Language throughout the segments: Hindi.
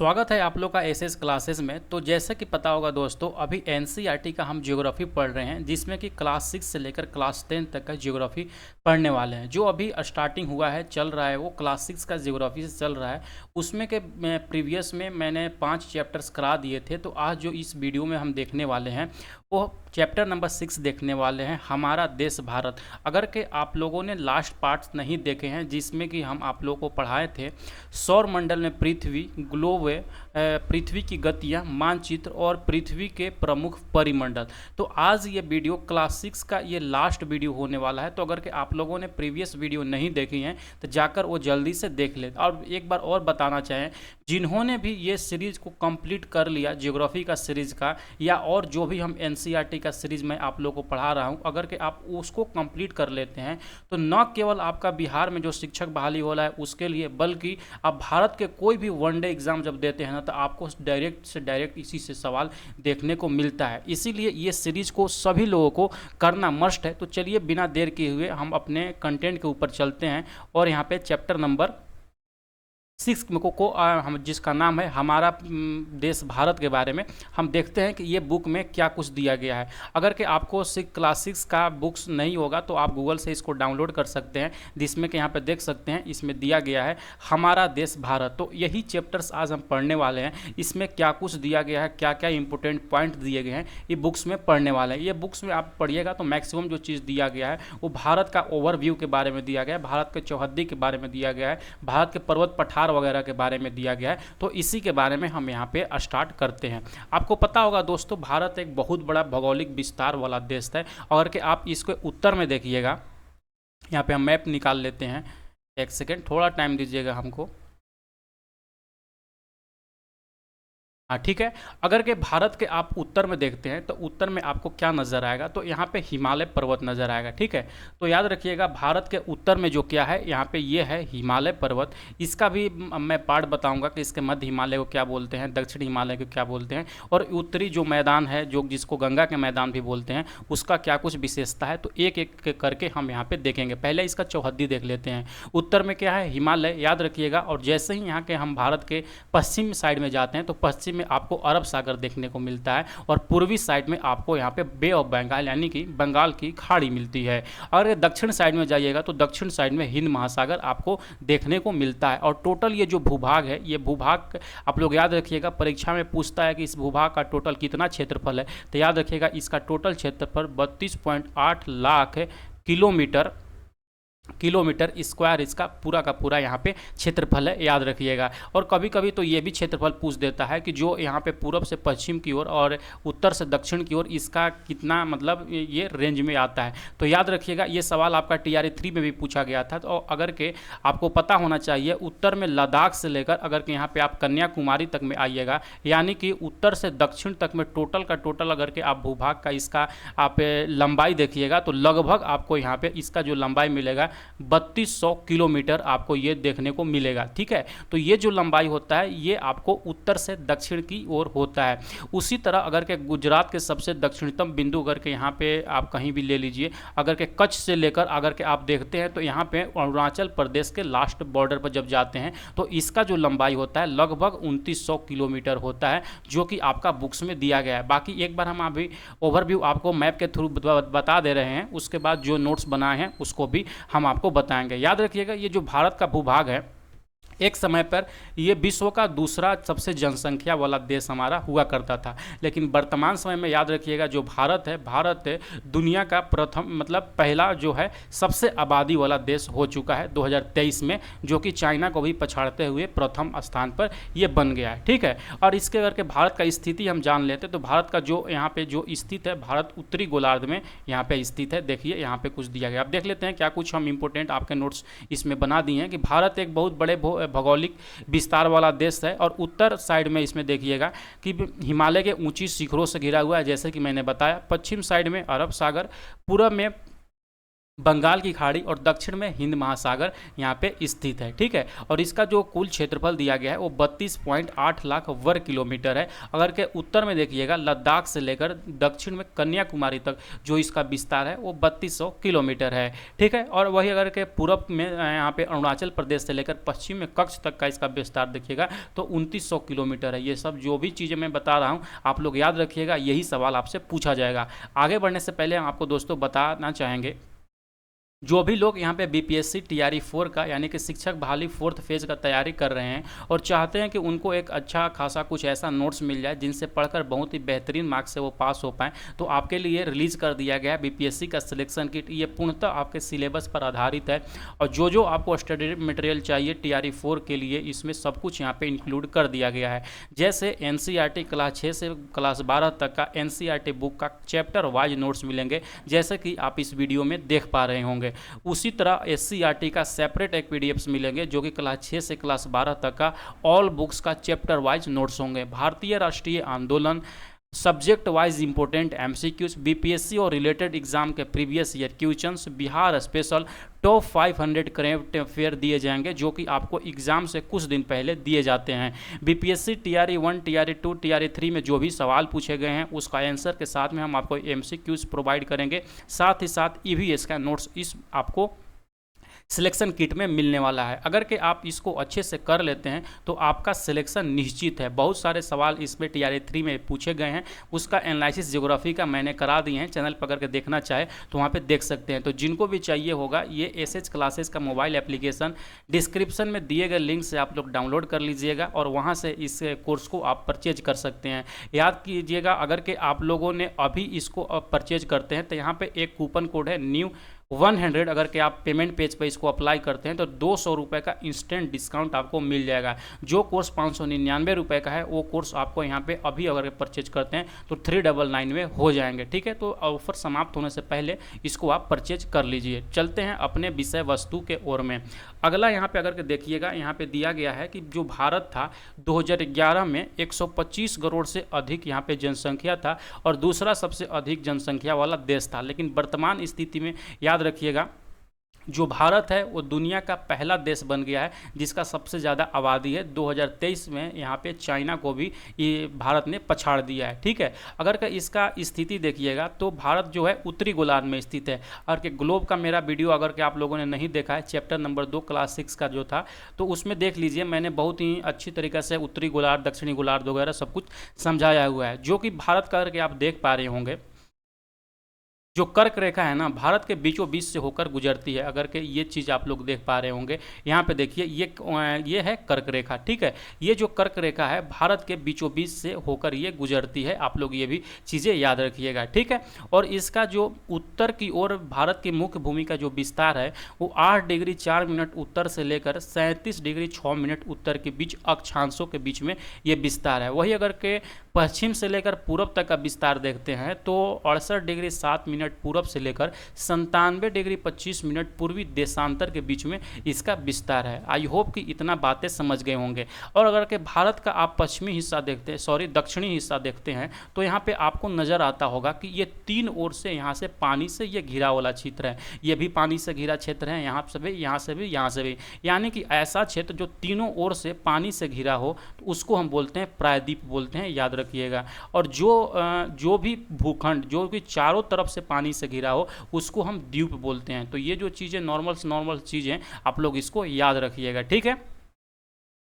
स्वागत है आप लोग का एसएस क्लासेस में। तो जैसे कि पता होगा दोस्तों, अभी एनसीईआरटी का हम ज्योग्राफी पढ़ रहे हैं, जिसमें कि क्लास 6 से लेकर क्लास 10 तक का ज्योग्राफी पढ़ने वाले हैं। जो अभी स्टार्टिंग हुआ है, चल रहा है, वो क्लास 6 का ज्योग्राफी से चल रहा है। उसमें के प्रीवियस में मैंने 5 चैप्टर्स करा दिए थे। तो आज जो इस वीडियो में हम देखने वाले हैं वो चैप्टर नंबर 6 देखने वाले हैं, हमारा देश भारत। अगर के आप लोगों ने लास्ट पार्ट्स नहीं देखे हैं, जिसमें कि हम आप लोगों को पढ़ाए थे सौर मंडल में पृथ्वी, ग्लोब, पृथ्वी की गतियां, मानचित्र और पृथ्वी के प्रमुख परिमंडल। तो आज ये वीडियो क्लास 6 का ये लास्ट वीडियो होने वाला है। तो अगर के आप लोगों ने प्रीवियस वीडियो नहीं देखी हैं तो जाकर वो जल्दी से देख ले। और एक बार और बताना चाहें, जिन्होंने भी ये सीरीज़ को कंप्लीट कर लिया ज्योग्राफी का सीरीज़ का, या और जो भी हम एनसीईआरटी का सीरीज़ मैं आप लोगों को पढ़ा रहा हूँ, अगर के आप उसको कंप्लीट कर लेते हैं तो न केवल आपका बिहार में जो शिक्षक बहाली हो रहा है उसके लिए, बल्कि आप भारत के कोई भी वनडे एग्ज़ाम जब देते हैं ना, तो आपको डायरेक्ट से डायरेक्ट इसी से सवाल देखने को मिलता है। इसीलिए ये सीरीज़ को सभी लोगों को करना मस्ट है। तो चलिए बिना देर किए हुए हम अपने कंटेंट के ऊपर चलते हैं और यहाँ पे चैप्टर नंबर 6 को हम जिसका नाम है हमारा देश भारत के बारे में हम देखते हैं कि ये बुक में क्या कुछ दिया गया है। अगर कि आपको क्लास 6 का बुक्स नहीं होगा तो आप गूगल से इसको डाउनलोड कर सकते हैं, जिसमें कि यहाँ पे देख सकते हैं इसमें दिया गया है हमारा देश भारत। तो यही चैप्टर्स आज हम पढ़ने वाले हैं। इसमें क्या कुछ दिया गया है, क्या क्या इंपॉर्टेंट पॉइंट दिए गए हैं, ये बुक्स में पढ़ने वाले हैं। ये बुक्स में आप पढ़िएगा तो मैक्सिमम जो चीज़ दिया गया है वो भारत का ओवरव्यू के बारे में दिया गया है, भारत के चौहद्दी के बारे में दिया गया है, भारत के पर्वत पठार वगैरह के बारे में दिया गया है। तो इसी के बारे में हम यहाँ पे स्टार्ट करते हैं। आपको पता होगा दोस्तों, भारत एक बहुत बड़ा भौगोलिक विस्तार वाला देश है। अगर कि आप इसके उत्तर में देखिएगा, यहाँ पे हम मैप निकाल लेते हैं। एक सेकेंड, थोड़ा टाइम दीजिएगा हमको। हाँ ठीक है। अगर के भारत के आप उत्तर में देखते हैं तो उत्तर में आपको क्या नज़र आएगा, तो यहाँ पे हिमालय पर्वत नज़र आएगा। ठीक है, तो याद रखिएगा भारत के उत्तर में जो क्या है, यहाँ पे ये है हिमालय पर्वत। इसका भी मैं पार्ट बताऊंगा कि इसके मध्य हिमालय को क्या बोलते हैं, दक्षिण हिमालय को क्या बोलते हैं, और उत्तरी जो मैदान है जो जिसको गंगा के मैदान भी बोलते हैं, उसका क्या कुछ विशेषता है। तो एक एक करके हम यहाँ पर देखेंगे। पहले इसका चौहद्दी देख लेते हैं। उत्तर में क्या है, हिमालय, याद रखिएगा। और जैसे ही यहाँ के हम भारत के पश्चिम साइड में जाते हैं तो पश्चिम में आपको अरब सागर देखने को मिलता है, और पूर्वी साइड में आपको यहाँ पे बे ऑफ बंगाल यानी कि बंगाल की खाड़ी मिलती है। और दक्षिण साइड में जाइएगा तो दक्षिण साइड में हिंद महासागर आपको देखने को मिलता है। और टोटल ये जो भूभाग है, ये भूभाग आप लोग याद रखिएगा, परीक्षा में पूछता है कि इस भूभाग का टोटल कितना क्षेत्रफल है। तो याद रखिएगा इसका टोटल क्षेत्रफल 32.8 लाख किलोमीटर स्क्वायर इसका पूरा का पूरा यहाँ पे क्षेत्रफल है, याद रखिएगा। और कभी कभी तो ये भी क्षेत्रफल पूछ देता है कि जो यहाँ पे पूरब से पश्चिम की ओर और उत्तर से दक्षिण की ओर इसका कितना, मतलब ये रेंज में आता है। तो याद रखिएगा ये सवाल आपका TRE 3 में भी पूछा गया था। तो अगर के आपको पता होना चाहिए, उत्तर में लद्दाख से लेकर अगर के यहाँ पे आप कन्याकुमारी तक में आइएगा, यानी कि उत्तर से दक्षिण तक में टोटल का टोटल अगर के आप भूभाग का इसका आप लंबाई देखिएगा तो लगभग आपको यहाँ पे इसका जो लंबाई मिलेगा 3200 किलोमीटर आपको ये देखने को मिलेगा। ठीक है, तो ये जो लंबाई होता है ये आपको उत्तर से दक्षिण की ओर होता है। उसी तरह अगर के गुजरात के सबसे दक्षिणतम बिंदु अगर के यहाँ पे आप कहीं भी ले लीजिए, अगर के कच्छ से लेकर अगर के आप देखते हैं तो यहाँ पे अरुणाचल प्रदेश के लास्ट बॉर्डर पर जब जाते हैं तो इसका जो लंबाई होता है लगभग 2900 किलोमीटर होता है, जो कि आपका बुक्स में दिया गया है। बाकी एक बार हम अभी ओवरव्यू आपको मैप के थ्रू बता दे रहे हैं, उसके बाद जो नोट्स बनाए हैं उसको भी हम आपको बताएंगे। याद रखिएगा ये जो भारत का भूभाग है, एक समय पर ये विश्व का दूसरा सबसे जनसंख्या वाला देश हमारा हुआ करता था, लेकिन वर्तमान समय में याद रखिएगा जो भारत है दुनिया का प्रथम, मतलब पहला जो है सबसे आबादी वाला देश हो चुका है 2023 में, जो कि चाइना को भी पछाड़ते हुए प्रथम स्थान पर ये बन गया है। ठीक है, और इसके करके भारत का स्थिति हम जान लेते तो भारत का जो यहाँ पे जो स्थित है, भारत उत्तरी गोलार्ध में यहाँ पे स्थित है। देखिए यहाँ पे कुछ दिया गया, आप देख लेते हैं क्या कुछ हम इंपॉर्टेंट आपके नोट्स इसमें बना दिए हैं कि भारत एक बहुत बड़े भौगोलिक विस्तार वाला देश है। और उत्तर साइड में इसमें देखिएगा कि हिमालय के ऊंची शिखरों से घिरा हुआ है, जैसे कि मैंने बताया। पश्चिम साइड में अरब सागर, पूरब में बंगाल की खाड़ी और दक्षिण में हिंद महासागर यहाँ पे स्थित है। ठीक है, और इसका जो कुल क्षेत्रफल दिया गया है वो 32.8 लाख वर्ग किलोमीटर है। अगर के उत्तर में देखिएगा लद्दाख से लेकर दक्षिण में कन्याकुमारी तक जो इसका विस्तार है वो 3200 किलोमीटर है। ठीक है, और वही अगर के पूरब में यहाँ पे अरुणाचल प्रदेश से लेकर पश्चिम में कच्छ तक का इसका विस्तार देखिएगा तो 2900 किलोमीटर है। ये सब जो भी चीज़ें मैं बता रहा हूँ आप लोग याद रखिएगा, यही सवाल आपसे पूछा जाएगा। आगे बढ़ने से पहले हम आपको दोस्तों बताना चाहेंगे, जो भी लोग यहाँ पे बीपीएससी टीआरई 4 का यानी कि शिक्षक बहाली 4th फेज का तैयारी कर रहे हैं और चाहते हैं कि उनको एक अच्छा खासा कुछ ऐसा नोट्स मिल जाए जिनसे पढ़कर बहुत ही बेहतरीन मार्क्स से वो पास हो पाएँ, तो आपके लिए रिलीज़ कर दिया गया है बीपीएससी का सिलेक्शन किट। ये पूर्णतः आपके सिलेबस पर आधारित है और जो आपको स्टडी मटेरियल चाहिए टीआरई 4 के लिए इसमें सब कुछ यहाँ पर इंक्लूड कर दिया गया है। जैसे एनसीईआरटी क्लास 6 से क्लास 12 तक का एनसीईआरटी बुक का चैप्टर वाइज नोट्स मिलेंगे, जैसे कि आप इस वीडियो में देख पा रहे होंगे। उसी तरह एससीईआरटी का सेपरेट एक पीडीएफ्स मिलेंगे जो कि क्लास 6 से क्लास 12 तक का ऑल बुक्स का चैप्टर वाइज नोट्स होंगे। भारतीय राष्ट्रीय आंदोलन, subject wise important MCQs, BPSC और रिलेटेड एग्जाम के previous year questions, Bihar special, top 500 current affair दिए जाएंगे जो कि आपको एग्जाम से कुछ दिन पहले दिए जाते हैं। बीपीएससी टीआरई 1, टीआरई 2, टीआरई 3 में जो भी सवाल पूछे गए हैं उसका आंसर के साथ में हम आपको एमसीक्यूज प्रोवाइड करेंगे, साथ ही साथ ईवीएस का नोट्स इस आपको सिलेक्शन किट में मिलने वाला है। अगर कि आप इसको अच्छे से कर लेते हैं तो आपका सिलेक्शन निश्चित है। बहुत सारे सवाल इसमें टीआरई 3 में पूछे गए हैं, उसका एनालिसिस ज्योग्राफी का मैंने करा दिए हैं, चैनल पर करके देखना चाहे तो वहाँ पे देख सकते हैं। तो जिनको भी चाहिए होगा ये एसएच क्लासेस का मोबाइल एप्लीकेशन डिस्क्रिप्शन में दिए गए लिंक से आप लोग डाउनलोड कर लीजिएगा और वहाँ से इस कोर्स को आप परचेज कर सकते हैं। याद कीजिएगा, अगर कि आप लोगों ने अभी इसको परचेज करते हैं तो यहाँ पर एक कूपन कोड है न्यू 100, अगर कि आप पेमेंट पेज पर इसको अप्लाई करते हैं तो 200 रुपये का इंस्टेंट डिस्काउंट आपको मिल जाएगा। जो कोर्स 599 रुपये का है वो कोर्स आपको यहाँ पे अभी अगर परचेज करते हैं तो 399 में हो जाएंगे। ठीक है, तो ऑफर समाप्त होने से पहले इसको आप परचेज कर लीजिए। चलते हैं अपने विषय वस्तु के ओर में। अगला यहाँ पे अगर के देखिएगा, यहाँ पे दिया गया है कि जो भारत था 2011 में 125 करोड़ से अधिक यहाँ पे जनसंख्या था और दूसरा सबसे अधिक जनसंख्या वाला देश था। लेकिन वर्तमान स्थिति में याद रखिएगा जो भारत है वो दुनिया का पहला देश बन गया है जिसका सबसे ज़्यादा आबादी है। 2023 में यहाँ पे चाइना को भी ये भारत ने पछाड़ दिया है। ठीक है, अगर का इसका स्थिति देखिएगा तो भारत जो है उत्तरी गोलार्ध में स्थित है। और के ग्लोब का मेरा वीडियो अगर के आप लोगों ने नहीं देखा है, चैप्टर नंबर 2 क्लास 6 का जो था, तो उसमें देख लीजिए, मैंने बहुत ही अच्छी तरीके से उत्तरी गोलार्ध, दक्षिणी गोलार्ध वगैरह सब कुछ समझाया हुआ है। जो कि भारत का अगर के आप देख पा रहे होंगे, जो कर्क रेखा है ना भारत के बीचों बीच से होकर गुजरती है। अगर के ये चीज़ आप लोग देख पा रहे होंगे, यहाँ पे देखिए ये है कर्क रेखा। ठीक है, ये जो कर्क रेखा है भारत के बीचों बीच से होकर ये गुजरती है। आप लोग ये भी चीज़ें याद रखिएगा। ठीक है, और इसका जो उत्तर की ओर भारत की मुख्य भूमि का जो विस्तार है वो 8 डिग्री 4 मिनट उत्तर से लेकर 37 डिग्री 6 मिनट उत्तर के बीच अक्षांशों के बीच में ये विस्तार है। वही अगर के पश्चिम से लेकर पूरब तक का विस्तार देखते हैं तो 68 डिग्री 7 मिनट पूरब से लेकर 97 डिग्री 25 मिनट पूर्वी देशांतर के बीच में इसका विस्तार है। आई होप कि इतना बातें समझ गए होंगे। और अगर के भारत का आप पश्चिमी हिस्सा देखते हैं, दक्षिणी हिस्सा देखते हैं तो यहाँ पे आपको नज़र आता होगा कि ये 3 ओर से यहाँ से पानी से ये घिरा वाला क्षेत्र है। ये भी पानी से घिरा क्षेत्र है, यहाँ से भी, यहाँ से भी, यहाँ से भी, यानी कि ऐसा क्षेत्र जो तीनों ओर से पानी से घिरा हो तो उसको हम बोलते हैं प्रायद्वीप बोलते हैं, याद रखिएगा। और जो भी भूखंड जो भी चारों तरफ से पानी से घिरा हो उसको हम द्वीप बोलते हैं। तो ये जो चीज़ें नॉर्मल चीज़ें आप लोग इसको याद रखिएगा। ठीक है,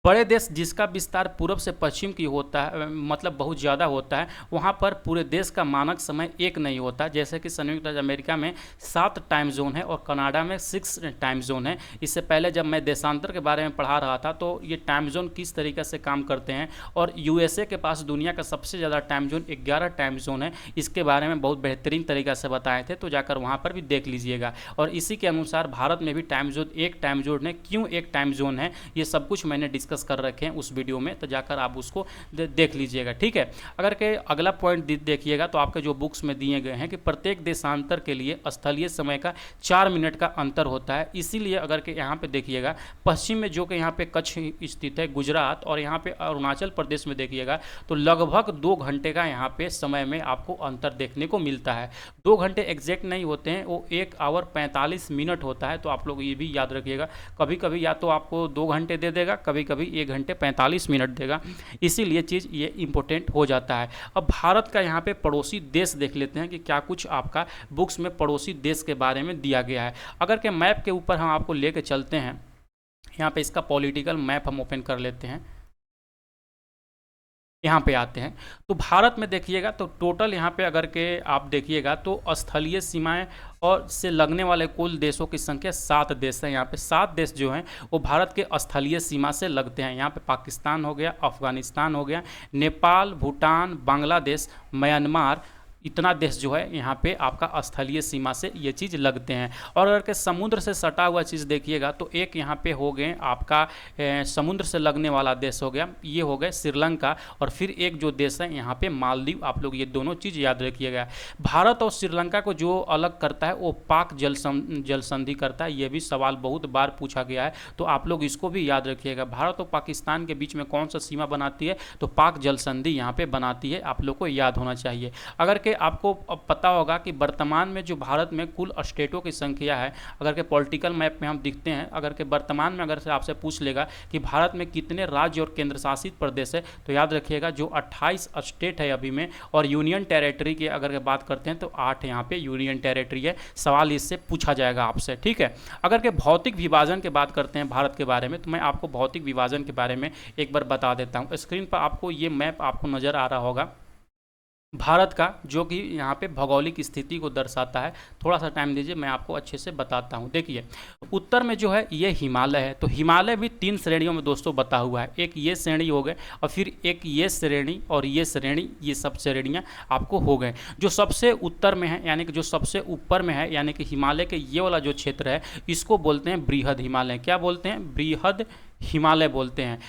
बड़े देश जिसका विस्तार पूर्व से पश्चिम की होता है, मतलब बहुत ज़्यादा होता है, वहाँ पर पूरे देश का मानक समय एक नहीं होता। जैसे कि संयुक्त राज्य अमेरिका में 7 टाइम जोन है और कनाडा में 6 टाइम जोन है। इससे पहले जब मैं देशांतर के बारे में पढ़ा रहा था तो ये टाइम जोन किस तरीके से काम करते हैं, और यूएसए के पास दुनिया का सबसे ज़्यादा टाइम जोन 11 टाइम जोन है, इसके बारे में बहुत बेहतरीन तरीक़ा से बताए थे, तो जाकर वहाँ पर भी देख लीजिएगा। और इसी के अनुसार भारत में भी टाइम जोन एक टाइम जोन है। क्यों एक टाइम जोन है ये सब कुछ मैंने डिस्कस डिस्कस कर रखे हैं उस वीडियो में, तो जाकर आप उसको देख लीजिएगा, ठीक है। अगर के अगला पॉइंट देखिएगा तो आपके जो बुक्स में दिए गए हैं कि प्रत्येक देशांतर के लिए स्थलीय समय का 4 मिनट का अंतर होता है। इसीलिए अगर के यहाँ पे देखिएगा पश्चिम में जो कि यहाँ पे कच्छ स्थित है, गुजरात, और यहाँ पे अरुणाचल प्रदेश में देखिएगा तो लगभग 2 घंटे का यहाँ पे समय में आपको अंतर देखने को मिलता है। 2 घंटे एग्जैक्ट नहीं होते हैं, वो 1 आवर 45 मिनट होता है। तो आप लोग ये भी याद रखिएगा, कभी कभी या तो आपको 2 घंटे दे देगा, कभी कभी 1 घंटे 45 मिनट देगा, इसीलिए चीज़ ये इंपॉर्टेंट हो जाता है। अब भारत का यहाँ पे पड़ोसी देश देख लेते हैं कि क्या कुछ आपका बुक्स में पड़ोसी देश के बारे में दिया गया है। अगर के मैप के ऊपर हम आपको लेके चलते हैं, यहाँ पे इसका पॉलिटिकल मैप हम ओपन कर लेते हैं, यहाँ पे आते हैं तो भारत में देखिएगा तो टोटल यहाँ पे अगर के आप देखिएगा तो स्थलीय सीमाएं और से लगने वाले कुल देशों की संख्या 7 देश है। यहाँ पे 7 देश जो हैं वो भारत के स्थलीय सीमा से लगते हैं। यहाँ पे पाकिस्तान हो गया, अफगानिस्तान हो गया, नेपाल, भूटान, बांग्लादेश, म्यांमार, इतना देश जो है यहाँ पे आपका स्थलीय सीमा से ये चीज़ लगते हैं। और अगर के समुद्र से सटा हुआ चीज़ देखिएगा तो एक यहाँ पे हो गए आपका समुद्र से लगने वाला देश हो गया, ये हो गए श्रीलंका, और फिर एक जो देश है यहाँ पे मालदीव। आप लोग ये दोनों चीज़ याद रखिएगा। भारत और श्रीलंका को जो अलग करता है वो पाक जल संधि करता है। ये भी सवाल बहुत बार पूछा गया है, तो आप लोग इसको भी याद रखिएगा। भारत और पाकिस्तान के बीच में कौन सा सीमा बनाती है, तो पाक जल संधि यहाँ पे बनाती है, आप लोग को याद होना चाहिए। अगर आपको अब पता होगा कि वर्तमान में जो भारत में कुल स्टेटों की संख्या है, अगर के पॉलिटिकल मैप में हम दिखते हैं, अगर के वर्तमान में अगर से आपसे पूछ लेगा कि भारत में कितने राज्य और केंद्र शासित प्रदेश है, तो याद रखिएगा जो 28 स्टेट है अभी में, और यूनियन टेरिटरी की अगर के बात करते हैं तो 8 यहाँ पे यूनियन टेरिटरी है। सवाल इससे पूछा जाएगा आपसे, ठीक है। अगर के भौतिक विभाजन की बात करते हैं भारत के बारे में, तो मैं आपको भौतिक विभाजन के बारे में एक बार बता देता हूँ। स्क्रीन पर आपको ये मैप आपको नज़र आ रहा होगा भारत का, जो कि यहाँ पे भौगोलिक स्थिति को दर्शाता है। थोड़ा सा टाइम दीजिए, मैं आपको अच्छे से बताता हूँ। देखिए उत्तर में जो है ये हिमालय है, तो हिमालय भी 3 श्रेणियों में दोस्तों बता हुआ है। एक ये श्रेणी हो गए, और फिर एक ये श्रेणी और ये श्रेणी, ये सब श्रेणियाँ आपको हो गए। जो सबसे उत्तर में है यानी कि जो सबसे ऊपर में है, यानी कि हिमालय के ये वाला जो क्षेत्र है, इसको बोलते हैं बृहद हिमालय। क्या बोलते हैं? बृहद हिमालय बोलते हैं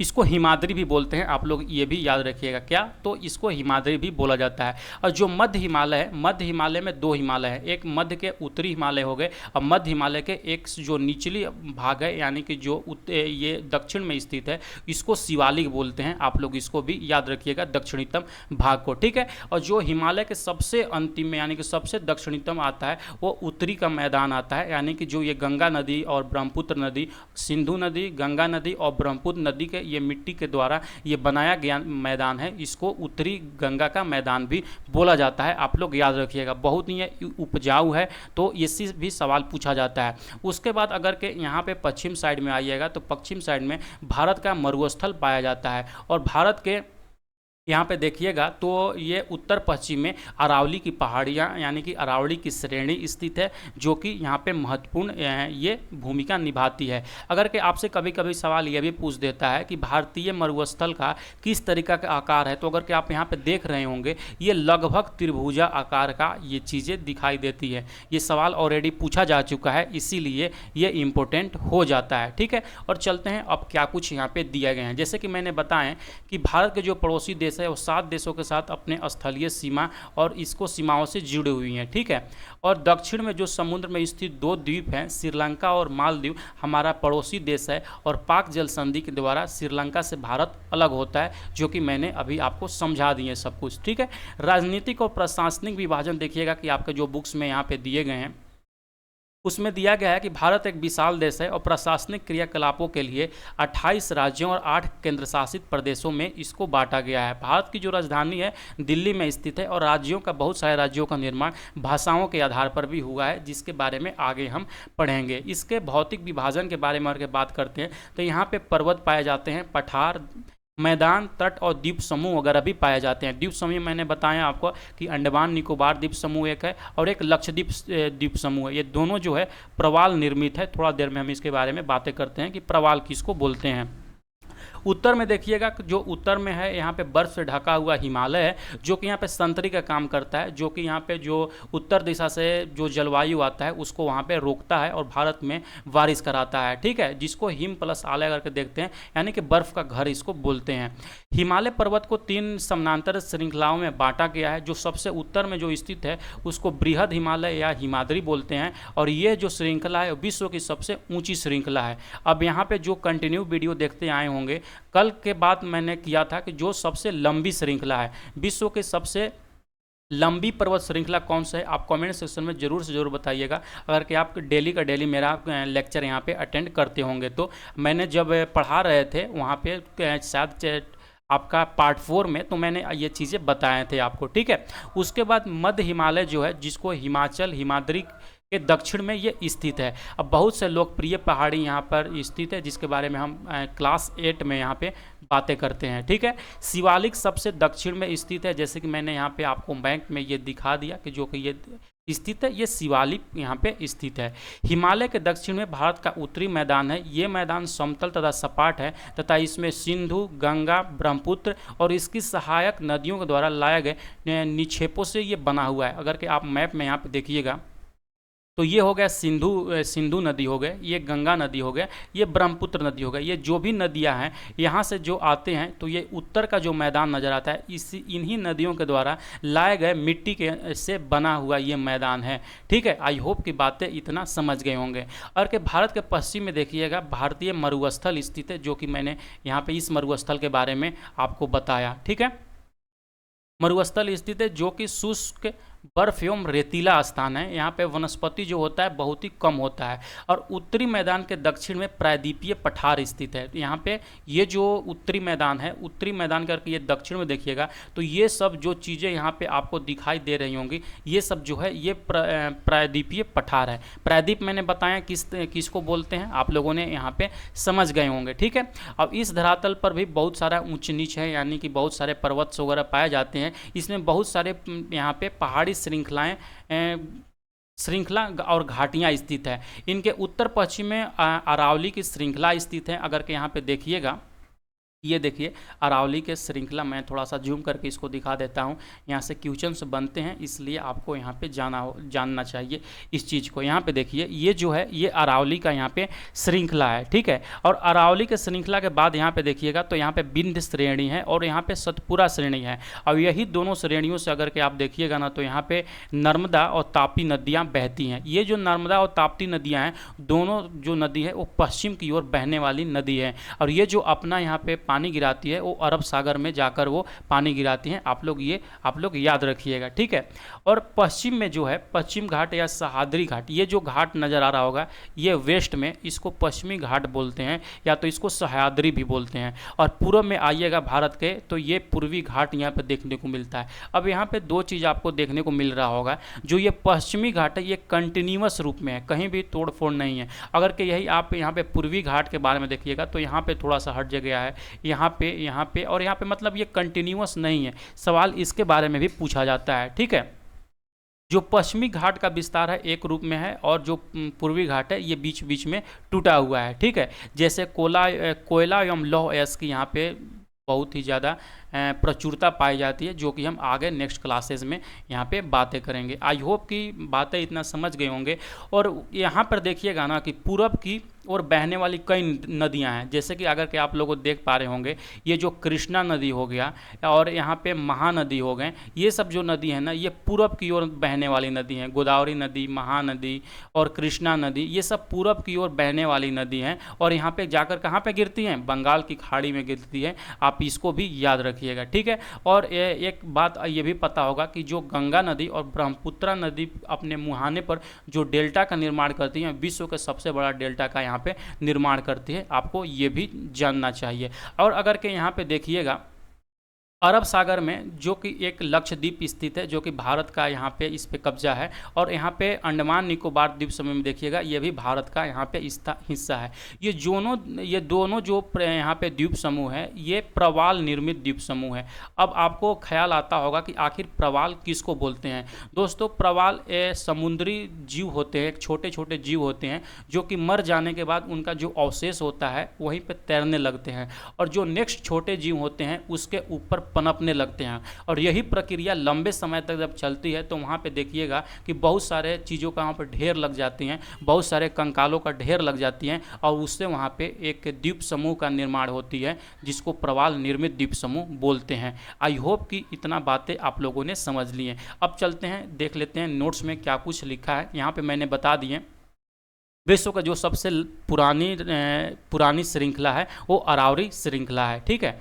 इसको हिमाद्री भी बोलते हैं। आप लोग ये भी याद रखिएगा, क्या? तो इसको हिमाद्री भी बोला जाता है। और जो मध्य हिमालय है, मध्य हिमालय में 2 हिमालय है, एक मध्य के उत्तरी हिमालय हो गए, और मध्य हिमालय के एक जो निचली भाग है यानी कि जो ये दक्षिण में स्थित है, इसको शिवालिक बोलते हैं। आप लोग इसको भी याद रखिएगा, दक्षिणतम भाग को, ठीक है। और जो हिमालय के सबसे अंतिम में यानी कि सबसे दक्षिणतम आता है, वो उत्तरी का मैदान आता है, यानी कि जो ये गंगा नदी और ब्रह्मपुत्र नदी, सिंधु नदी, गंगा नदी और ब्रह्मपुत्र नदी के ये मिट्टी के द्वारा ये बनाया गया मैदान है, इसको उत्तरी गंगा का मैदान भी बोला जाता है। आप लोग याद रखिएगा, बहुत ही उपजाऊ है, तो इससे भी सवाल पूछा जाता है। उसके बाद अगर के यहाँ पे पश्चिम साइड में आइएगा तो पश्चिम साइड में भारत का मरुस्थल पाया जाता है, और भारत के यहाँ पे देखिएगा तो ये उत्तर पश्चिम में अरावली की पहाड़ियाँ यानी कि अरावली की श्रेणी स्थित है, जो कि यहाँ पे महत्वपूर्ण ये भूमिका निभाती है। अगर कि आपसे कभी कभी सवाल ये भी पूछ देता है कि भारतीय मरुस्थल का किस तरीका का आकार है, तो अगर कि आप यहाँ पे देख रहे होंगे ये लगभग त्रिभुजा आकार का ये चीज़ें दिखाई देती है। ये सवाल ऑलरेडी पूछा जा चुका है, इसीलिए ये इम्पोर्टेंट हो जाता है, ठीक है। और चलते हैं अब क्या कुछ यहाँ पे दिए गए हैं। जैसे कि मैंने बताएं कि भारत के जो पड़ोसी देश है वो 7 देशों के साथ अपने स्थलीय सीमा और इसको सीमाओं से जुड़ी हुई हैं, ठीक है। और दक्षिण में जो समुद्र में स्थित 2 द्वीप हैं, श्रीलंका और मालदीव, हमारा पड़ोसी देश है, और पाक जल संधि के द्वारा श्रीलंका से भारत अलग होता है, जो कि मैंने अभी आपको समझा दिए सब कुछ, ठीक है। राजनीतिक और प्रशासनिक विभाजन देखिएगा कि आपके जो बुक्स में यहाँ पे दिए गए हैं उसमें दिया गया है कि भारत एक विशाल देश है और प्रशासनिक क्रियाकलापों के लिए 28 राज्यों और 8 केंद्रशासित प्रदेशों में इसको बांटा गया है। भारत की जो राजधानी है दिल्ली में स्थित है, और राज्यों का बहुत सारे राज्यों का निर्माण भाषाओं के आधार पर भी हुआ है, जिसके बारे में आगे हम पढ़ेंगे। इसके भौतिक विभाजन के बारे में अगर बात करते हैं तो यहाँ पर पर्वत पाए जाते हैं, पठार, मैदान, तट और द्वीप समूह वगैरह भी पाए जाते हैं। द्वीप समूह मैंने बताया आपको कि अंडमान निकोबार द्वीप समूह एक है और एक लक्षद्वीप द्वीप समूह है। ये दोनों जो है प्रवाल निर्मित है। थोड़ा देर में हम इसके बारे में बातें करते हैं कि प्रवाल किसको बोलते हैं। उत्तर में देखिएगा जो उत्तर में है यहाँ पे बर्फ से ढका हुआ हिमालय है, जो कि यहाँ पे संतरी का काम करता है, जो कि यहाँ पे जो उत्तर दिशा से जो जलवायु आता है उसको वहाँ पे रोकता है और भारत में बारिश कराता है, ठीक है, जिसको हिम प्लस आलय करके देखते हैं, यानी कि बर्फ का घर इसको बोलते हैं। हिमालय पर्वत को 3 समानांतर श्रृंखलाओं में बांटा गया है। जो सबसे उत्तर में जो स्थित है उसको बृहद हिमालय या हिमाद्री बोलते हैं, और ये जो श्रृंखला है विश्व की सबसे ऊंची श्रृंखला है। अब यहाँ पे जो कंटिन्यू वीडियो देखते आए होंगे, कल के बाद मैंने किया था कि जो सबसे लंबी श्रृंखला है, विश्व की सबसे लंबी पर्वत श्रृंखला कौन सा है, आप कमेंट सेक्शन में जरूर से जरूर बताइएगा। अगर कि आप डेली का डेली मेरा लेक्चर यहाँ पे अटेंड करते होंगे, तो मैंने जब पढ़ा रहे थे वहाँ पे शायद आपका पार्ट 4 में, तो मैंने ये चीज़ें बताए थे आपको, ठीक है। उसके बाद मध्य हिमालय जो है, जिसको हिमाचल हिमाद्री के दक्षिण में ये स्थित है। अब बहुत से लोकप्रिय पहाड़ी यहाँ पर स्थित है, जिसके बारे में हम क्लास 8 में यहाँ पे बातें करते हैं, ठीक है। शिवालिक सबसे दक्षिण में स्थित है, जैसे कि मैंने यहाँ पे आपको मैप में ये दिखा दिया कि जो कि ये स्थित है, ये शिवालिक यहाँ पे स्थित है। हिमालय के दक्षिण में भारत का उत्तरी मैदान है। ये मैदान समतल तथा सपाट है तथा इसमें सिंधु, गंगा, ब्रह्मपुत्र और इसकी सहायक नदियों के द्वारा लाए गए निक्षेपों से ये बना हुआ है। अगर कि आप मैप में यहाँ पे देखिएगा तो ये हो गया सिंधु नदी हो गए, ये गंगा नदी हो गया, ये ब्रह्मपुत्र नदी हो गया। ये जो भी नदियां हैं यहाँ से जो आते हैं, तो ये उत्तर का जो मैदान नज़र आता है इन्हीं नदियों के द्वारा लाए गए मिट्टी के से बना हुआ ये मैदान है, ठीक है। आई होप की बातें इतना समझ गए होंगे। और कि भारत के पश्चिम में देखिएगा भारतीय मरुस्थल स्थित है, जो कि मैंने यहाँ पर इस मरुस्थल के बारे में आपको बताया, ठीक है। मरुस्थल स्थित है जो कि शुष्क बर्फ एवं रेतीला स्थान है। यहाँ पे वनस्पति जो होता है बहुत ही कम होता है। और उत्तरी मैदान के दक्षिण में प्रायद्वीपीय पठार स्थित है। यहाँ पे ये जो उत्तरी मैदान है, उत्तरी मैदान करके ये दक्षिण में देखिएगा, तो ये सब जो चीज़ें यहाँ पे आपको दिखाई दे रही होंगी, ये सब जो है ये प्रायद्वीपीय पठार है। प्रायद्वीप मैंने बताया किसको बोलते हैं, आप लोगों ने यहाँ पे समझ गए होंगे, ठीक है। अब इस धरातल पर भी बहुत सारा ऊंच नीच है, यानी कि बहुत सारे पर्वत वगैरह पाए जाते हैं। इसमें बहुत सारे यहाँ पे पहाड़ी श्रृंखला और घाटियां स्थित है। इनके उत्तर पश्चिम में अरावली की श्रृंखला स्थित है। अगर के यहाँ पे देखिएगा, ये देखिए अरावली के श्रृंखला, मैं थोड़ा सा जूम करके इसको दिखा देता हूँ। यहाँ से क्वेश्चंस बनते हैं, इसलिए आपको यहाँ पे जानना चाहिए इस चीज़ को। यहाँ पे देखिए ये जो है ये अरावली का यहाँ पे श्रृंखला है, ठीक है। और अरावली के श्रृंखला के बाद यहाँ पे देखिएगा तो यहाँ पे विंध्य श्रेणी है और यहाँ पे सतपुरा श्रेणी है। और यही दोनों श्रेणियों से अगर के आप देखिएगा ना, तो यहाँ पे नर्मदा और ताप्ती नदियाँ बहती हैं। ये जो नर्मदा और ताप्ती नदियाँ हैं, दोनों जो नदी है वो पश्चिम की ओर बहने वाली नदी है। और ये जो अपना यहाँ पे पानी गिराती है वो अरब सागर में जाकर वो पानी गिराती हैं। आप लोग याद रखिएगा, ठीक है। और पश्चिम में जो है पश्चिम घाट या सह्याद्री घाट, ये जो घाट नज़र आ रहा होगा ये वेस्ट में, इसको पश्चिमी घाट बोलते हैं या तो इसको सह्याद्री भी बोलते हैं। और पूर्व में आइएगा भारत के, तो ये पूर्वी घाट यहाँ पे देखने को मिलता है। अब यहाँ पे दो चीज़ आपको देखने को मिल रहा होगा, जो ये पश्चिमी घाट है ये कंटिन्यूअस रूप में है, कहीं भी तोड़ फोड़ नहीं है। अगर कि यही आप यहाँ पे पूर्वी घाट के बारे में देखिएगा तो यहाँ पे थोड़ा सा हट जगह है, यहाँ पे और यहाँ पे, मतलब ये कंटिन्यूअस नहीं है। सवाल इसके बारे में भी पूछा जाता है, ठीक है। जो पश्चिमी घाट का विस्तार है एक रूप में है और जो पूर्वी घाट है ये बीच बीच में टूटा हुआ है, ठीक है। जैसे कोयला एवं लौह अयस्क यहाँ पे बहुत ही ज़्यादा प्रचुरता पाई जाती है, जो कि हम आगे नेक्स्ट क्लासेस में यहाँ पे बातें करेंगे। आई होप कि बातें इतना समझ गए होंगे। और यहाँ पर देखिएगा ना कि पूरब की और बहने वाली कई नदियाँ हैं, जैसे कि अगर कि आप लोग देख पा रहे होंगे, ये जो कृष्णा नदी हो गया और यहाँ पे महानदी हो गए, ये सब जो नदी है ना ये पूरब की ओर बहने वाली नदी हैं। गोदावरी नदी, महानदी और कृष्णा नदी, ये सब पूरब की ओर बहने वाली नदी हैं। और यहाँ पे जाकर कहाँ पे गिरती हैं, बंगाल की खाड़ी में गिरती है। आप इसको भी याद रखिएगा, ठीक है। और एक बात ये भी पता होगा कि जो गंगा नदी और ब्रह्मपुत्रा नदी अपने मुहाने पर जो डेल्टा का निर्माण करती हैं, विश्व के सबसे बड़ा डेल्टा का यहाँ पे निर्माण करती है, आपको ये भी जानना चाहिए। और अगर के यहाँ पे देखिएगा अरब सागर में, जो कि एक लक्षद्वीप स्थित है, जो कि भारत का यहाँ पे इस पे कब्जा है। और यहाँ पे अंडमान निकोबार द्वीप समूह में देखिएगा, ये भी भारत का यहाँ पे हिस्सा है। ये दोनों जो यहाँ पे द्वीप समूह है, ये प्रवाल निर्मित द्वीप समूह है। अब आपको ख्याल आता होगा कि आखिर प्रवाल किसको बोलते हैं। दोस्तों, प्रवाल समुद्री जीव होते हैं, छोटे छोटे जीव होते हैं, जो कि मर जाने के बाद उनका जो अवशेष होता है वहीं पर तैरने लगते हैं, और जो नेक्स्ट छोटे जीव होते हैं उसके ऊपर पनपने लगते हैं। और यही प्रक्रिया लंबे समय तक जब चलती है तो वहाँ पे देखिएगा कि बहुत सारे चीज़ों का वहाँ पर ढेर लग जाती हैं, बहुत सारे कंकालों का ढेर लग जाती हैं, और उससे वहाँ पे एक द्वीप समूह का निर्माण होती है, जिसको प्रवाल निर्मित द्वीप समूह बोलते हैं। आई होप कि इतना बातें आप लोगों ने समझ ली हैं। अब चलते हैं, देख लेते हैं नोट्स में क्या कुछ लिखा है। यहाँ पर मैंने बता दिए, विश्व का जो सबसे पुरानी श्रृंखला है वो अरावली श्रृंखला है। ठीक है,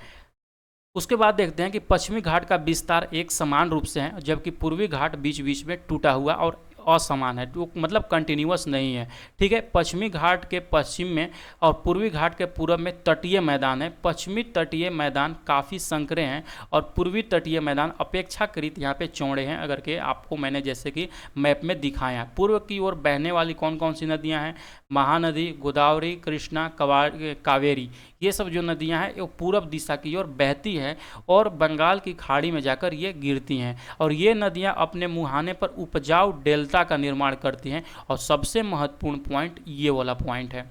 उसके बाद देखते हैं कि पश्चिमी घाट का विस्तार एक समान रूप से है, जबकि पूर्वी घाट बीच बीच में टूटा हुआ और असमान है, तो मतलब कंटिन्यूअस नहीं है। ठीक है, पश्चिमी घाट के पश्चिम में और पूर्वी घाट के पूर्व में तटीय मैदान है। पश्चिमी तटीय मैदान काफ़ी संकरे हैं और पूर्वी तटीय मैदान अपेक्षाकृत यहाँ पे चौड़े हैं, अगर के आपको मैंने जैसे कि मैप में दिखाया। पूर्व की ओर बहने वाली कौन कौन सी नदियाँ हैं? महानदी, गोदावरी, कृष्णा, कावेरी, ये सब जो नदियां हैं वो पूर्व दिशा की ओर बहती हैं और बंगाल की खाड़ी में जाकर ये गिरती हैं। और ये नदियां अपने मुहाने पर उपजाऊ डेल्टा का निर्माण करती हैं। और सबसे महत्वपूर्ण पॉइंट ये वाला पॉइंट है।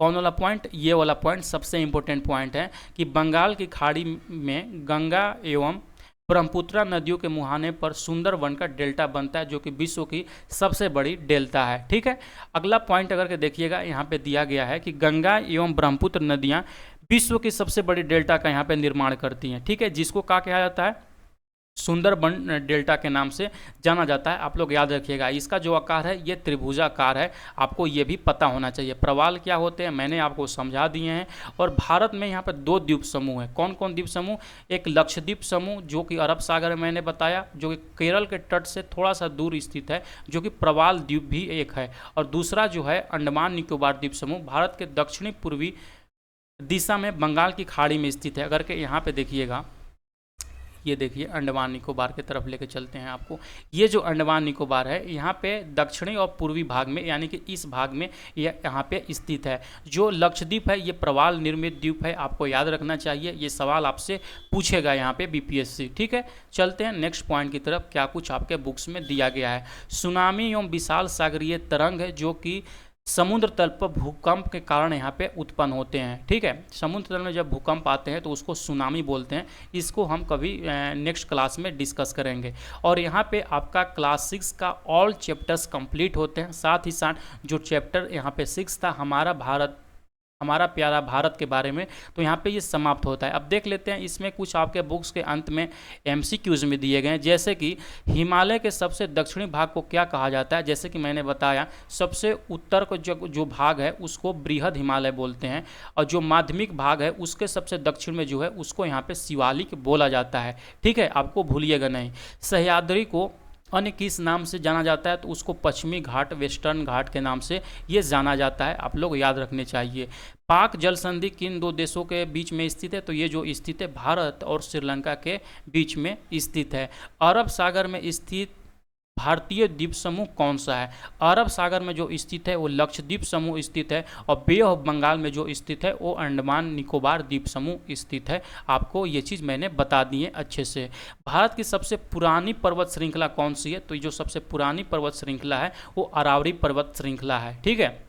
कौन वाला पॉइंट? ये वाला पॉइंट सबसे इंपॉर्टेंट पॉइंट है कि बंगाल की खाड़ी में गंगा एवं ब्रह्मपुत्रा नदियों के मुहाने पर सुंदरवन का डेल्टा बनता है, जो कि विश्व की सबसे बड़ी डेल्टा है। ठीक है, अगला पॉइंट अगर के देखिएगा, यहाँ पे दिया गया है कि गंगा एवं ब्रह्मपुत्र नदियाँ विश्व की सबसे बड़ी डेल्टा का यहाँ पे निर्माण करती हैं। ठीक है, जिसको क्या कहा जाता है? सुंदरबन डेल्टा के नाम से जाना जाता है। आप लोग याद रखिएगा, इसका जो आकार है ये त्रिभुजाकार है, आपको ये भी पता होना चाहिए। प्रवाल क्या होते हैं मैंने आपको समझा दिए हैं। और भारत में यहाँ पर 2 द्वीप समूह हैं। कौन कौन द्वीप समूह? एक लक्षद्वीप समूह, जो कि अरब सागर में मैंने बताया, जो कि केरल के तट से थोड़ा सा दूर स्थित है, जो कि प्रवाल द्वीप भी एक है। और दूसरा जो है अंडमान निकोबार द्वीप समूह, भारत के दक्षिणी पूर्वी दिशा में बंगाल की खाड़ी में स्थित है। अगर के यहाँ पे देखिएगा, ये देखिए अंडमान निकोबार की तरफ लेके चलते हैं आपको। ये जो अंडमान निकोबार है, यहाँ पे दक्षिणी और पूर्वी भाग में, यानी कि इस भाग में ये यहाँ पे स्थित है। जो लक्षद्वीप है ये प्रवाल निर्मित द्वीप है, आपको याद रखना चाहिए। ये सवाल आपसे पूछेगा यहाँ पे बीपीएससी। ठीक है, चलते हैं नेक्स्ट पॉइंट की तरफ। क्या कुछ आपके बुक्स में दिया गया है? सुनामी एवं विशाल सागरीय तरंग है, जो कि समुद्र तल पर भूकंप के कारण यहाँ पे उत्पन्न होते हैं। ठीक है, समुद्र तल में जब भूकंप आते हैं तो उसको सुनामी बोलते हैं। इसको हम कभी नेक्स्ट क्लास में डिस्कस करेंगे। और यहाँ पे आपका क्लास 6 का ऑल चैप्टर्स कंप्लीट होते हैं। साथ ही साथ जो चैप्टर यहाँ पे 6 था हमारा प्यारा भारत के बारे में, तो यहाँ पे ये समाप्त होता है। अब देख लेते हैं इसमें कुछ आपके बुक्स के अंत में एमसीक्यूज में दिए गए हैं, जैसे कि हिमालय के सबसे दक्षिणी भाग को क्या कहा जाता है। जैसे कि मैंने बताया, सबसे उत्तर को जो भाग है उसको बृहद हिमालय बोलते हैं, और जो माध्यमिक भाग है उसके सबसे दक्षिण में जो है उसको यहाँ पे शिवालिक बोला जाता है। ठीक है, आपको भूलिएगा नहीं। सह्याद्री को अन्य किस नाम से जाना जाता है? तो उसको पश्चिमी घाट, वेस्टर्न घाट के नाम से ये जाना जाता है, आप लोग याद रखने चाहिए। पाक जल संधि किन 2 देशों के बीच में स्थित है? तो ये जो स्थित है भारत और श्रीलंका के बीच में स्थित है। अरब सागर में स्थित भारतीय द्वीप समूह कौन सा है? अरब सागर में जो स्थित है वो लक्षद्वीप समूह स्थित है, और बे ऑफ बंगाल में जो स्थित है वो अंडमान निकोबार द्वीप समूह स्थित है। आपको ये चीज़ मैंने बता दी है अच्छे से। भारत की सबसे पुरानी पर्वत श्रृंखला कौन सी है? तो जो सबसे पुरानी पर्वत श्रृंखला है वो अरावली पर्वत श्रृंखला है। ठीक है,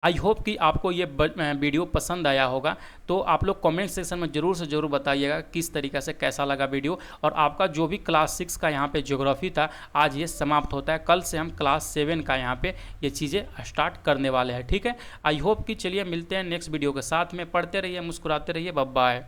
आई होप कि आपको ये वीडियो पसंद आया होगा। तो आप लोग कमेंट सेक्शन में ज़रूर से ज़रूर बताइएगा किस तरीके से कैसा लगा वीडियो। और आपका जो भी क्लास 6 का यहाँ पे ज्योग्राफी था, आज ये समाप्त होता है। कल से हम क्लास 7 का यहाँ पे ये चीज़ें स्टार्ट करने वाले हैं। ठीक है, आई होप कि चलिए मिलते हैं नेक्स्ट वीडियो के साथ में। पढ़ते रहिए, मुस्कुराते रहिए, बाय बाय।